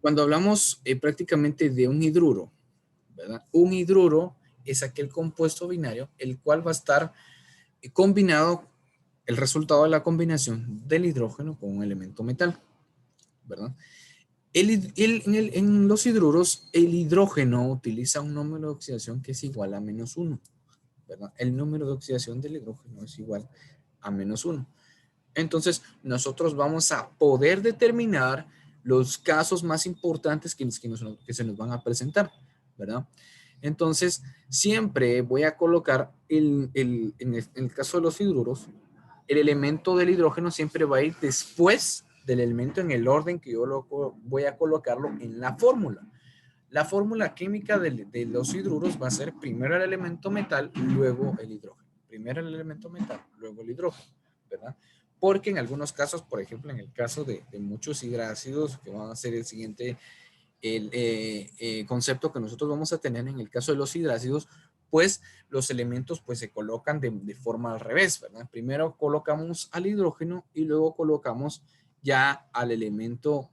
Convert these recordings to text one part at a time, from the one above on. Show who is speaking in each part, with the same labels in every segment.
Speaker 1: Cuando hablamos prácticamente de un hidruro, ¿verdad? Un hidruro es aquel compuesto binario el cual va a estar combinado, el resultado de la combinación del hidrógeno con un elemento metal, ¿verdad? En los hidruros, el hidrógeno utiliza un número de oxidación que es igual a -1, ¿verdad? El número de oxidación del hidrógeno es igual a -1. Entonces, nosotros vamos a poder determinar los casos más importantes que se nos van a presentar, ¿verdad? Entonces, siempre voy a colocar, en el caso de los hidruros, el elemento del hidrógeno siempre va a ir después del elemento en el orden que yo voy a colocarlo en la fórmula. La fórmula química de los hidruros va a ser primero el elemento metal, luego el hidrógeno. Primero el elemento metal, luego el hidrógeno, ¿verdad? Porque en algunos casos, por ejemplo, en el caso de muchos hidrácidos, que van a ser el siguiente concepto que nosotros vamos a tener en el caso de los hidrácidos, pues los elementos pues se colocan de forma al revés, ¿verdad? Primero colocamos al hidrógeno y luego colocamos ya al elemento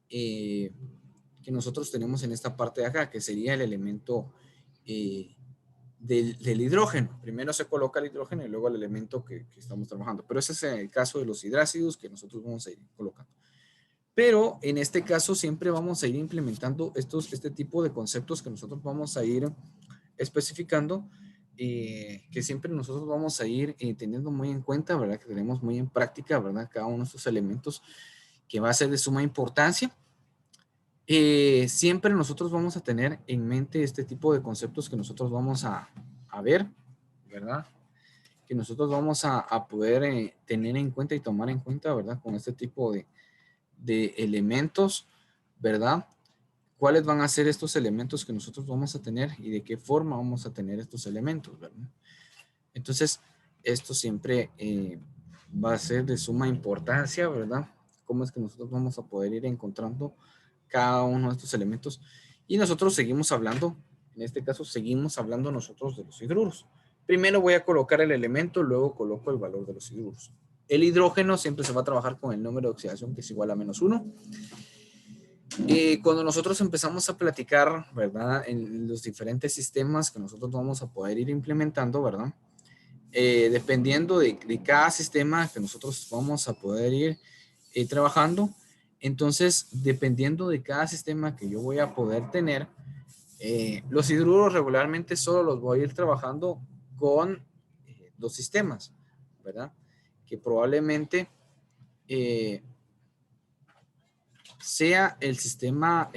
Speaker 1: que nosotros tenemos en esta parte de acá, que sería el elemento eh, del hidrógeno. Primero se coloca el hidrógeno y luego el elemento que estamos trabajando. Pero ese es el caso de los hidrácidos que nosotros vamos a ir colocando. Pero en este caso siempre vamos a ir implementando este tipo de conceptos que nosotros vamos a ir especificando, que siempre nosotros vamos a ir teniendo muy en cuenta, ¿verdad? Que tenemos muy en práctica, ¿verdad? Cada uno de estos elementos que va a ser de suma importancia. Siempre nosotros vamos a tener en mente este tipo de conceptos que nosotros vamos a ver, ¿verdad? Que nosotros vamos a poder tener en cuenta y tomar en cuenta, ¿verdad? Con este tipo de elementos, ¿verdad? ¿Cuáles van a ser estos elementos que nosotros vamos a tener y de qué forma vamos a tener estos elementos, ¿verdad? Entonces, esto siempre va a ser de suma importancia, ¿verdad? Cómo es que nosotros vamos a poder ir encontrando cada uno de estos elementos. Y nosotros seguimos hablando, en este caso seguimos hablando nosotros de los hidruros. Primero voy a colocar el elemento, luego coloco el valor de los hidruros. El hidrógeno siempre se va a trabajar con el número de oxidación que es igual a -1. Cuando nosotros empezamos a platicar, ¿verdad? En los diferentes sistemas que nosotros vamos a poder ir implementando, ¿verdad? Dependiendo de cada sistema que nosotros vamos a poder ir trabajando, entonces, dependiendo de cada sistema que yo voy a poder tener, los hidruros regularmente solo los voy a ir trabajando con los sistemas, ¿verdad? Que probablemente eh, sea el sistema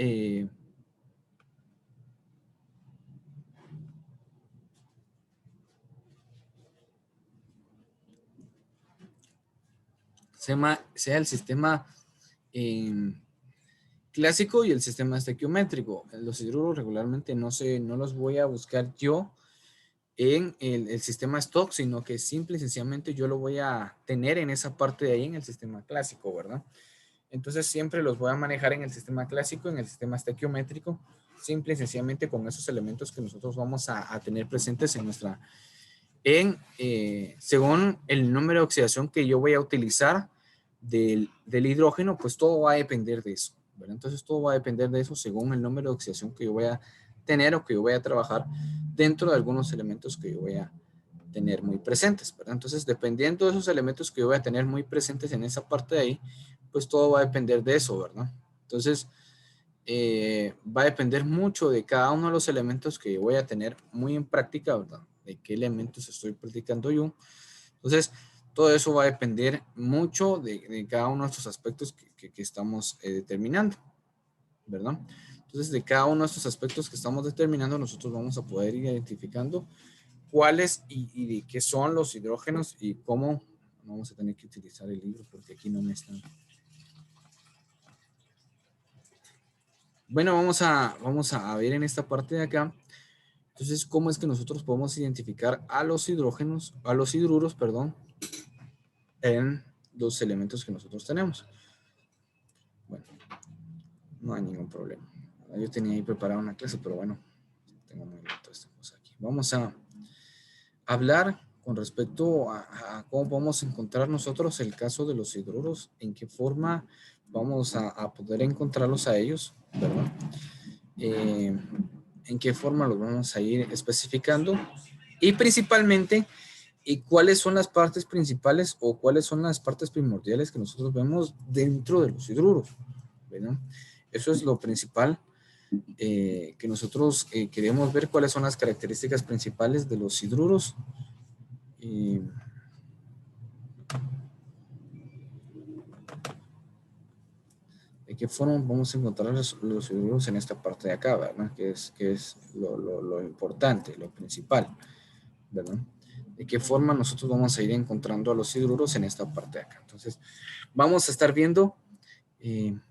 Speaker 1: sea el sistema eh, clásico y el sistema estequiométrico. Los hidruros regularmente no los voy a buscar yo en el sistema stock, sino que simple y sencillamente yo lo voy a tener en esa parte de ahí en el sistema clásico, ¿verdad? Entonces siempre los voy a manejar en el sistema clásico, en el sistema estequiométrico, simple y sencillamente con esos elementos que nosotros vamos a tener presentes en según el número de oxidación que yo voy a utilizar del hidrógeno, pues todo va a depender de eso, ¿verdad? Entonces todo va a depender de eso según el número de oxidación que yo voy a tener o que yo voy a trabajar dentro de algunos elementos que yo voy a tener muy presentes, ¿verdad? Entonces, dependiendo de esos elementos que yo voy a tener muy presentes en esa parte de ahí, pues todo va a depender de eso, ¿verdad? Entonces, va a depender mucho de cada uno de los elementos que yo voy a tener muy en práctica, ¿verdad? De qué elementos estoy practicando yo. Entonces, todo eso va a depender mucho de cada uno de estos aspectos que estamos determinando, ¿verdad? Entonces, de cada uno de estos aspectos que estamos determinando, nosotros vamos a poder ir identificando cuáles y de qué son los hidrógenos y cómo vamos a tener que utilizar el libro porque aquí no me están. Bueno, vamos a ver en esta parte de acá. Entonces, ¿cómo es que nosotros podemos identificar a los hidrógenos, a los hidruros, perdón, en los elementos que nosotros tenemos? Bueno, no hay ningún problema. Yo tenía ahí preparada una clase, pero bueno, tengo muy lento esta cosa aquí. Vamos a hablar con respecto a cómo podemos encontrar nosotros el caso de los hidruros, en qué forma vamos a poder encontrarlos a ellos, ¿verdad? En qué forma los vamos a ir especificando y principalmente y cuáles son las partes principales o cuáles son las partes primordiales que nosotros vemos dentro de los hidruros, ¿verdad? Eso es lo principal que nosotros queremos ver, cuáles son las características principales de los hidruros. ¿De qué forma vamos a encontrar los hidruros en esta parte de acá, ¿verdad? Que es lo importante, lo principal, ¿verdad? ¿De qué forma nosotros vamos a ir encontrando a los hidruros en esta parte de acá? Entonces, vamos a estar viendo en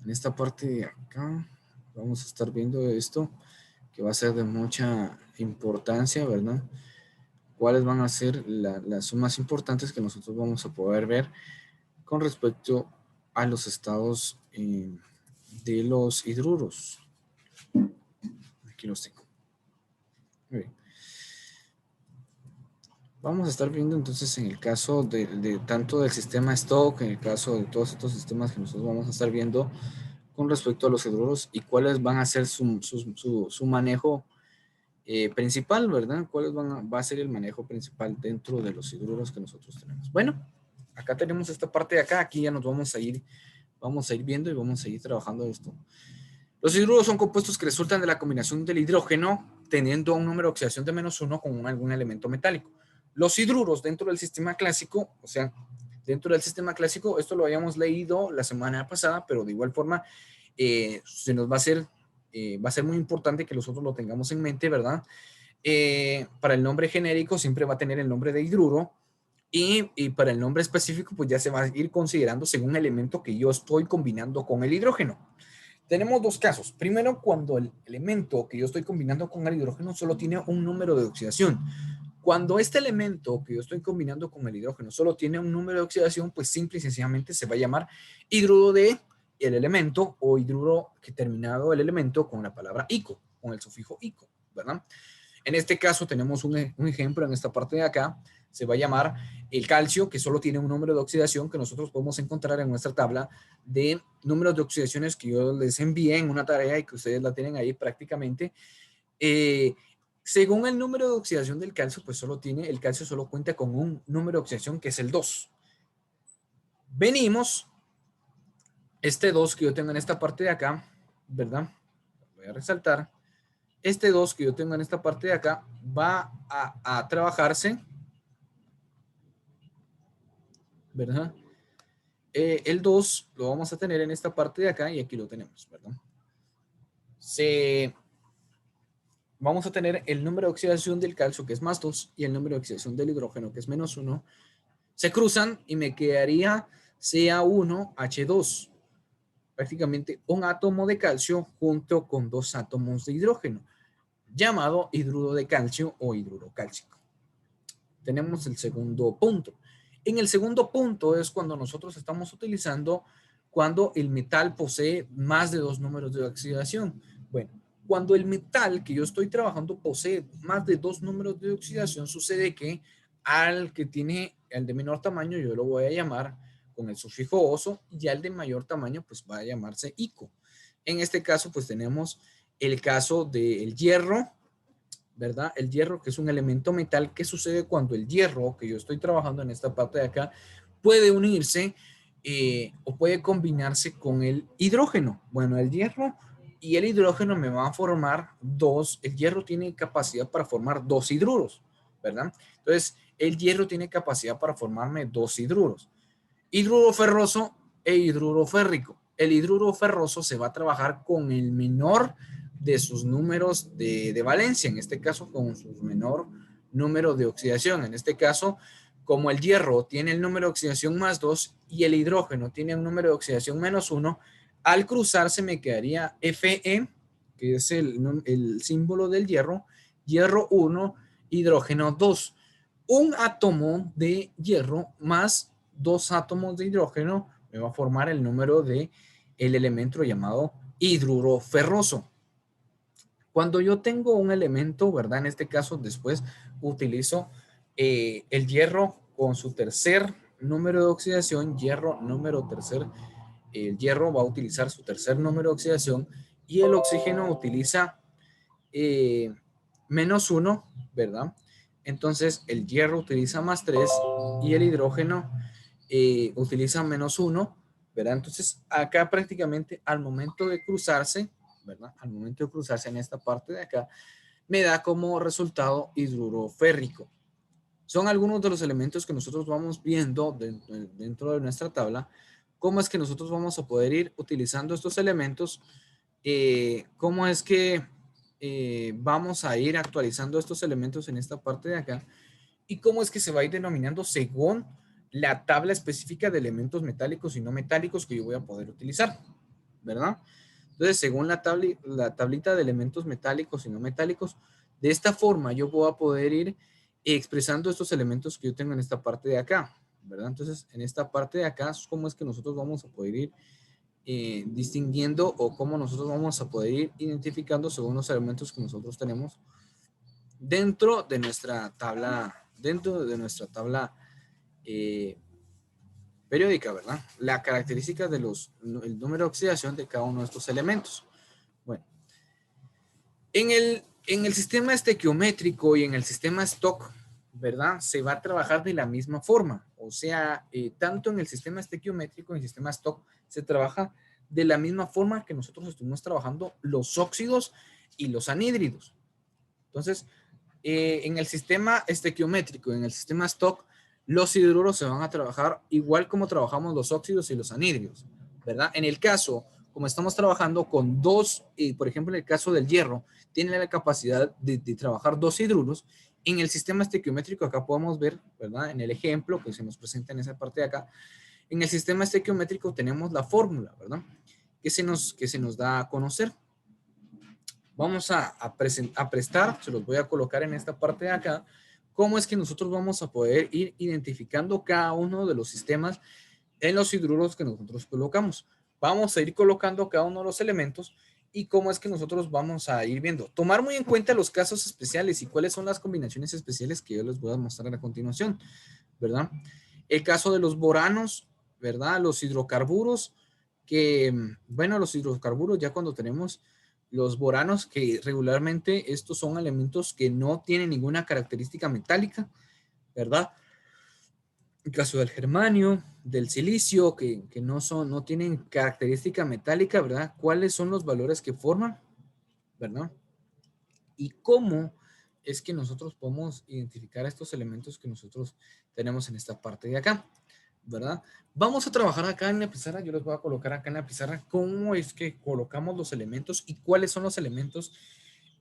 Speaker 1: esta parte de acá, vamos a estar viendo esto que va a ser de mucha importancia, ¿verdad? ¿Cuáles van a ser las sumas importantes que nosotros vamos a poder ver con respecto a los estados de los hidruros? Aquí los tengo. Muy bien. Vamos a estar viendo entonces en el caso de tanto del sistema stock, en el caso de todos estos sistemas que nosotros vamos a estar viendo con respecto a los hidruros y cuáles van a ser su manejo principal, ¿verdad? Va a ser el manejo principal dentro de los hidruros que nosotros tenemos. Bueno, acá tenemos esta parte de acá, aquí ya nos vamos a ir viendo y vamos a ir trabajando esto. Los hidruros son compuestos que resultan de la combinación del hidrógeno teniendo un número de oxidación de -1 con algún elemento metálico. Los hidruros dentro del sistema clásico, o sea, dentro del sistema clásico, esto lo habíamos leído la semana pasada, pero de igual forma se nos va a ser muy importante que nosotros lo tengamos en mente, ¿verdad? Para el nombre genérico siempre va a tener el nombre de hidruro y para el nombre específico pues ya se va a ir considerando según el elemento que yo estoy combinando con el hidrógeno. Tenemos dos casos. Primero, cuando el elemento que yo estoy combinando con el hidrógeno solo tiene un número de oxidación. Cuando este elemento que yo estoy combinando con el hidrógeno solo tiene un número de oxidación, pues simple y sencillamente se va a llamar hidruro de el elemento o hidruro que terminado el elemento con la palabra ico, con el sufijo ico, ¿verdad? En este caso tenemos un ejemplo en esta parte de acá, se va a llamar el calcio, que solo tiene un número de oxidación que nosotros podemos encontrar en nuestra tabla de números de oxidaciones que yo les envié en una tarea y que ustedes la tienen ahí prácticamente. Según el número de oxidación del calcio, pues el calcio solo cuenta con un número de oxidación que es el 2. Venimos, este 2 que yo tengo en esta parte de acá, ¿verdad? Voy a resaltar. Este 2 que yo tengo en esta parte de acá va a trabajarse, ¿verdad? El 2 lo vamos a tener en esta parte de acá y aquí lo tenemos, ¿verdad? Vamos a tener el número de oxidación del calcio, que es +2, y el número de oxidación del hidrógeno, que es -1. Se cruzan y me quedaría Ca1H2. Prácticamente un átomo de calcio junto con 2 átomos de hidrógeno, llamado hidruro de calcio o hidruro cálcico. Tenemos el segundo punto. En el segundo punto es cuando nosotros estamos utilizando cuando el metal posee más de 2 números de oxidación. Bueno, cuando el metal que yo estoy trabajando posee más de 2 números de oxidación, sucede que al que tiene el de menor tamaño yo lo voy a llamar con el sufijo oso y al de mayor tamaño pues va a llamarse ico. En este caso pues tenemos el caso del hierro, ¿verdad? El hierro, que es un elemento metal. ¿Qué sucede cuando el hierro, que yo estoy trabajando en esta parte de acá, puede unirse o puede combinarse con el hidrógeno? Bueno, el hierro y el hidrógeno me van a formar el hierro tiene capacidad para formar 2 hidruros, ¿verdad? Entonces, el hierro tiene capacidad para formarme 2 hidruros. Hidruro ferroso e hidruro férrico. El hidruro ferroso se va a trabajar con el menor de sus números de valencia, en este caso con su menor número de oxidación. En este caso, como el hierro tiene el número de oxidación +2 y el hidrógeno tiene un número de oxidación -1, al cruzarse me quedaría Fe, que es el símbolo del hierro, hierro 1, hidrógeno 2. Un átomo de hierro más 2 átomos de hidrógeno me va a formar el número de el elemento llamado hidruro ferroso. Cuando yo tengo un elemento, ¿verdad? En este caso, después utilizo el hierro con su tercer número de oxidación, hierro número tercer el hierro va a utilizar su tercer número de oxidación y el oxígeno utiliza -1, ¿verdad? Entonces el hierro utiliza +3 y el hidrógeno utiliza -1, ¿verdad? Entonces acá prácticamente al momento de cruzarse, ¿verdad? Al momento de cruzarse en esta parte de acá, me da como resultado hidruro férrico. Son algunos de los elementos que nosotros vamos viendo dentro de nuestra tabla. ¿Cómo es que nosotros vamos a poder ir utilizando estos elementos? ¿Cómo es que vamos a ir actualizando estos elementos en esta parte de acá? ¿Y cómo es que se va a ir denominando según la tabla específica de elementos metálicos y no metálicos que yo voy a poder utilizar? ¿Verdad? Entonces, según la tablita de elementos metálicos y no metálicos, de esta forma yo voy a poder ir expresando estos elementos que yo tengo en esta parte de acá, ¿verdad? Entonces, en esta parte de acá, ¿cómo es que nosotros vamos a poder ir distinguiendo o cómo nosotros vamos a poder ir identificando según los elementos que nosotros tenemos dentro de nuestra tabla, periódica, ¿verdad? La característica de el número de oxidación de cada uno de estos elementos. Bueno, en el sistema estequiométrico y en el sistema Stock, ¿verdad? Se va a trabajar de la misma forma. O sea, tanto en el sistema estequiométrico y en el sistema Stock se trabaja de la misma forma que nosotros estuvimos trabajando los óxidos y los anhídridos. Entonces, en el sistema estequiométrico y en el sistema Stock, los hidruros se van a trabajar igual como trabajamos los óxidos y los anhídridos, ¿verdad? En el caso, como estamos trabajando con dos, por ejemplo, en el caso del hierro, tiene la capacidad de trabajar dos hidruros. En el sistema estequiométrico, acá podemos ver, ¿verdad? En el ejemplo que se nos presenta en esa parte de acá, en el sistema estequiométrico tenemos la fórmula, ¿verdad? Que se nos da a conocer. Vamos a prestar, se los voy a colocar en esta parte de acá, cómo es que nosotros vamos a poder ir identificando cada uno de los sistemas en los hidruros que nosotros colocamos. Vamos a ir colocando cada uno de los elementos y cómo es que nosotros vamos a ir viendo. Tomar muy en cuenta los casos especiales y cuáles son las combinaciones especiales que yo les voy a mostrar a continuación, ¿verdad? El caso de los boranos, ¿verdad? Los hidrocarburos, que, bueno, los hidrocarburos ya cuando tenemos los boranos, que regularmente estos son elementos que no tienen ninguna característica metálica, ¿verdad? El caso del germanio, del silicio, que no tienen característica metálica, ¿verdad? ¿Cuáles son los valores que forman, ¿verdad? Y cómo es que nosotros podemos identificar estos elementos que nosotros tenemos en esta parte de acá, ¿verdad? Vamos a trabajar acá en la pizarra, yo les voy a colocar acá en la pizarra cómo es que colocamos los elementos y cuáles son los elementos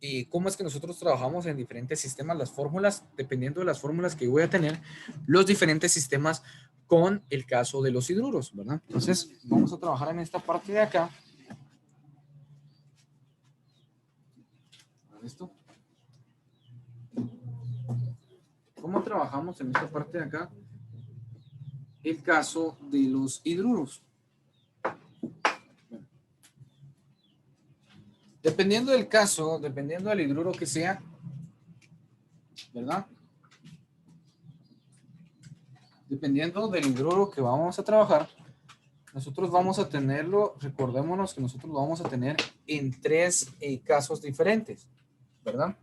Speaker 1: y cómo es que nosotros trabajamos en diferentes sistemas, las fórmulas, dependiendo de las fórmulas que voy a tener, los diferentes sistemas con el caso de los hidruros, ¿verdad? Entonces, vamos a trabajar en esta parte de acá. ¿Listo? ¿Cómo trabajamos en esta parte de acá? El caso de los hidruros. Dependiendo del caso, dependiendo del hidruro que sea, ¿verdad? Dependiendo del hidruro que vamos a trabajar, nosotros vamos a tenerlo, recordémonos que nosotros lo vamos a tener en tres casos diferentes, ¿verdad?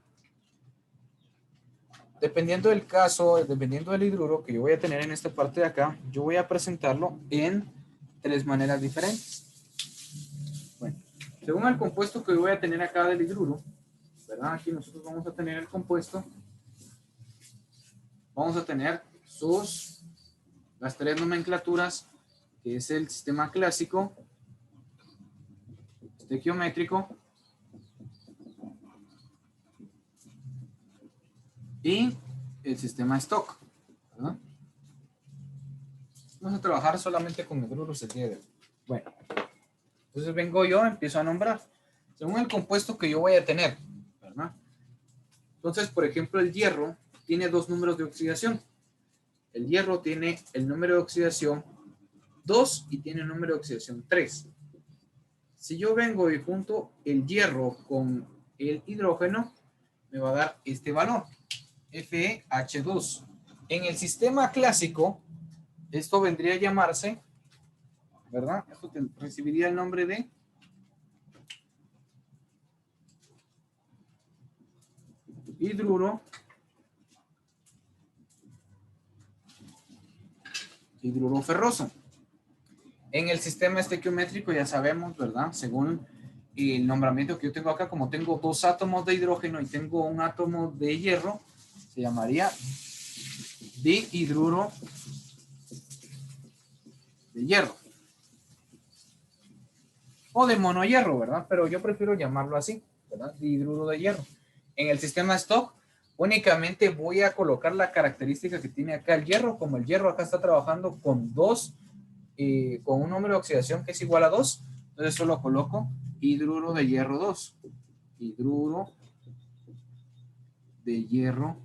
Speaker 1: Dependiendo del caso, dependiendo del hidruro que yo voy a tener en esta parte de acá, yo voy a presentarlo en tres maneras diferentes. Bueno, según el compuesto que voy a tener acá del hidruro, ¿verdad? Aquí nosotros vamos a tener el compuesto, vamos a tener las tres nomenclaturas, que es el sistema clásico, estequiométrico y el sistema Stock, ¿verdad? Vamos a trabajar solamente con hidruros el día de hoy. Bueno, entonces vengo yo, empiezo a nombrar según el compuesto que yo voy a tener, ¿verdad? Entonces, por ejemplo, el hierro tiene dos números de oxidación. El hierro tiene el número de oxidación 2 y tiene el número de oxidación 3. Si yo vengo y junto el hierro con el hidrógeno, me va a dar este valor, FeH2. En el sistema clásico, esto vendría a llamarse ¿verdad? Esto recibiría el nombre de hidruro ferroso. En el sistema estequiométrico ya sabemos, ¿verdad? Según el nombramiento que yo tengo acá, como tengo dos átomos de hidrógeno y tengo un átomo de hierro, se llamaría dihidruro de hierro. O de monohierro, ¿verdad? Pero yo prefiero llamarlo así, ¿verdad? Dihidruro de hierro. En el sistema stock, únicamente voy a colocar la característica que tiene acá el hierro. Como el hierro acá está trabajando con con un número de oxidación que es igual a 2, entonces solo coloco hidruro de hierro 2. Hidruro de hierro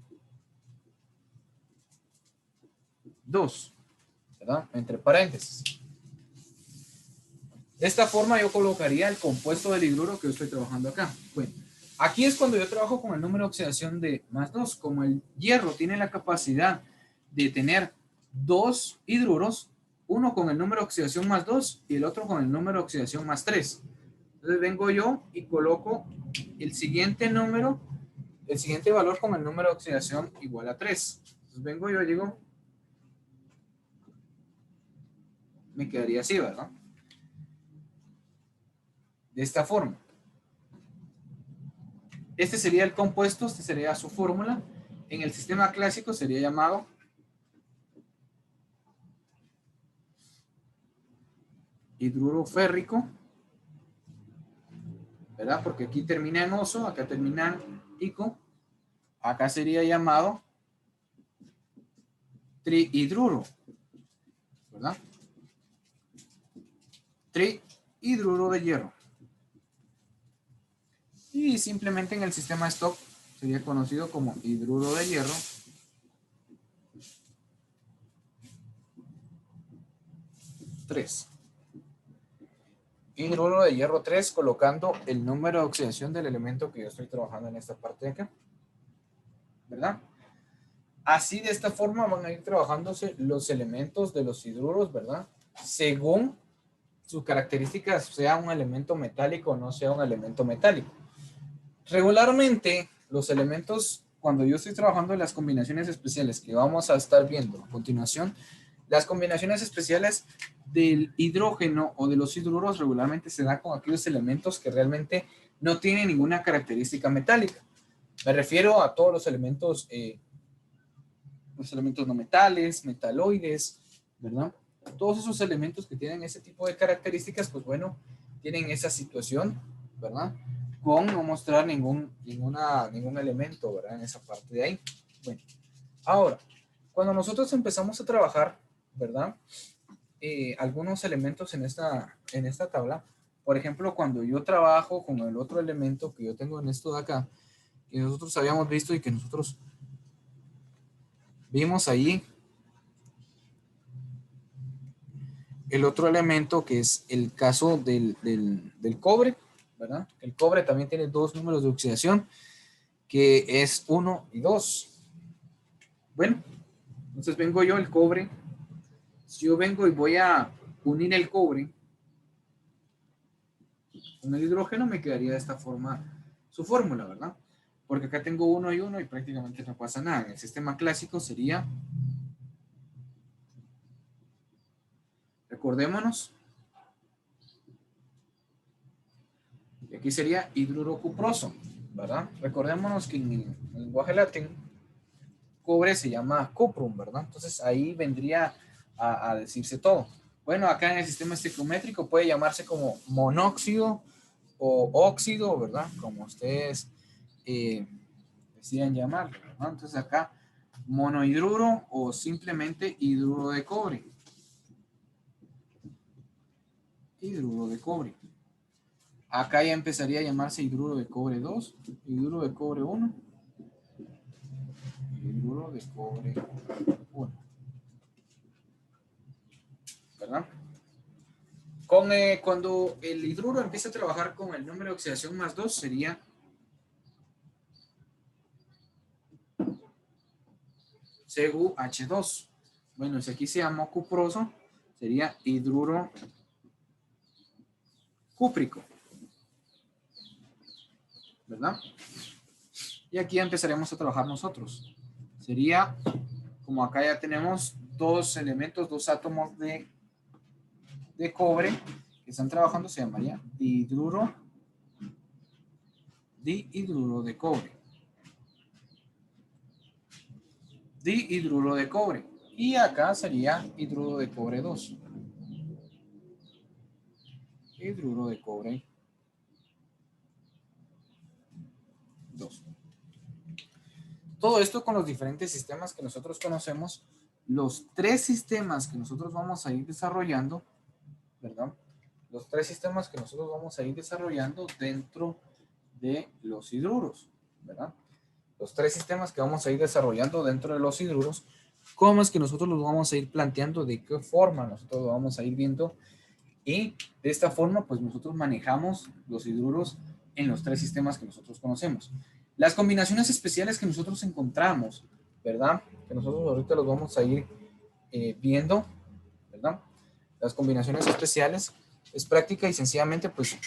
Speaker 1: 2, ¿verdad? Entre paréntesis. De esta forma yo colocaría el compuesto del hidruro que yo estoy trabajando acá. Bueno, aquí es cuando yo trabajo con el número de oxidación de más 2. Como el hierro tiene la capacidad de tener dos hidruros, uno con el número de oxidación más 2 y el otro con el número de oxidación más 3. Entonces vengo yo y coloco el siguiente valor con el número de oxidación igual a 3. Entonces vengo yo y digo, me quedaría así, ¿verdad? De esta forma. Este sería el compuesto, este sería su fórmula. En el sistema clásico sería llamado hidruro férrico, ¿verdad? Porque aquí termina en oso, acá termina en ico. Acá sería llamado trihidruro, ¿verdad? Trihidruro de hierro. Y simplemente en el sistema stock sería conocido como hidruro de hierro 3. Hidruro de hierro 3 colocando el número de oxidación del elemento que yo estoy trabajando en esta parte de acá, ¿verdad? Así de esta forma van a ir trabajándose los elementos de los hidruros, ¿verdad? Según sus características, sea un elemento metálico o no sea un elemento metálico. Regularmente, los elementos, cuando yo estoy trabajando en las combinaciones especiales que vamos a estar viendo a continuación, las combinaciones especiales del hidrógeno o de los hidruros regularmente se dan con aquellos elementos que realmente no tienen ninguna característica metálica. Me refiero a todos los elementos no metales, metaloides, ¿verdad? Todos esos elementos que tienen ese tipo de características, pues bueno, tienen esa situación, ¿verdad? Con no mostrar ningún elemento, ¿verdad? En esa parte de ahí. Bueno, ahora, cuando nosotros empezamos a trabajar, ¿verdad? Algunos elementos en esta tabla, por ejemplo, cuando yo trabajo con el otro elemento que yo tengo en esto de acá, que nosotros habíamos visto y que nosotros vimos ahí, el otro elemento que es el caso del cobre, ¿verdad? El cobre también tiene dos números de oxidación, que es 1 y 2. Bueno, entonces vengo yo, el cobre. Si yo vengo y voy a unir el cobre con el hidrógeno, me quedaría de esta forma su fórmula, ¿verdad? Porque acá tengo 1 y 1 y prácticamente no pasa nada. En el sistema clásico sería, recordémonos, y aquí sería hidruro cuproso, ¿verdad? Recordémonos que en el lenguaje latín, cobre se llama cuprum, ¿verdad? Entonces ahí vendría a decirse todo. Bueno, acá en el sistema estequiométrico puede llamarse como monóxido o óxido, ¿verdad? Como ustedes decían llamarlo, ¿verdad? Entonces acá monohidruro o simplemente hidruro de cobre. Hidruro de cobre. Acá ya empezaría a llamarse hidruro de cobre 2, hidruro de cobre 1, hidruro de cobre 1, ¿verdad? Cuando el hidruro empieza a trabajar con el número de oxidación más 2 sería CuH2. Bueno, si aquí se llamó cuproso, sería hidruro cúprico, ¿verdad? Y aquí empezaremos a trabajar nosotros. Sería, como acá ya tenemos dos elementos, dos átomos de cobre que están trabajando, se llamaría dihidruro de cobre. Dihidruro de cobre. Y acá sería hidruro de cobre 2. Hidruro de cobre 2. Todo esto con los diferentes sistemas que nosotros conocemos, los tres sistemas que nosotros vamos a ir desarrollando, ¿verdad? Los tres sistemas que nosotros vamos a ir desarrollando dentro de los hidruros, ¿verdad? Los tres sistemas que vamos a ir desarrollando dentro de los hidruros, cómo es que nosotros los vamos a ir planteando, de qué forma nosotros lo vamos a ir viendo, y de esta forma pues nosotros manejamos los hidruros en los tres sistemas que nosotros conocemos. Las combinaciones especiales que nosotros encontramos, ¿verdad? Que nosotros ahorita los vamos a ir viendo, ¿verdad? Las combinaciones especiales es práctica y sencillamente pues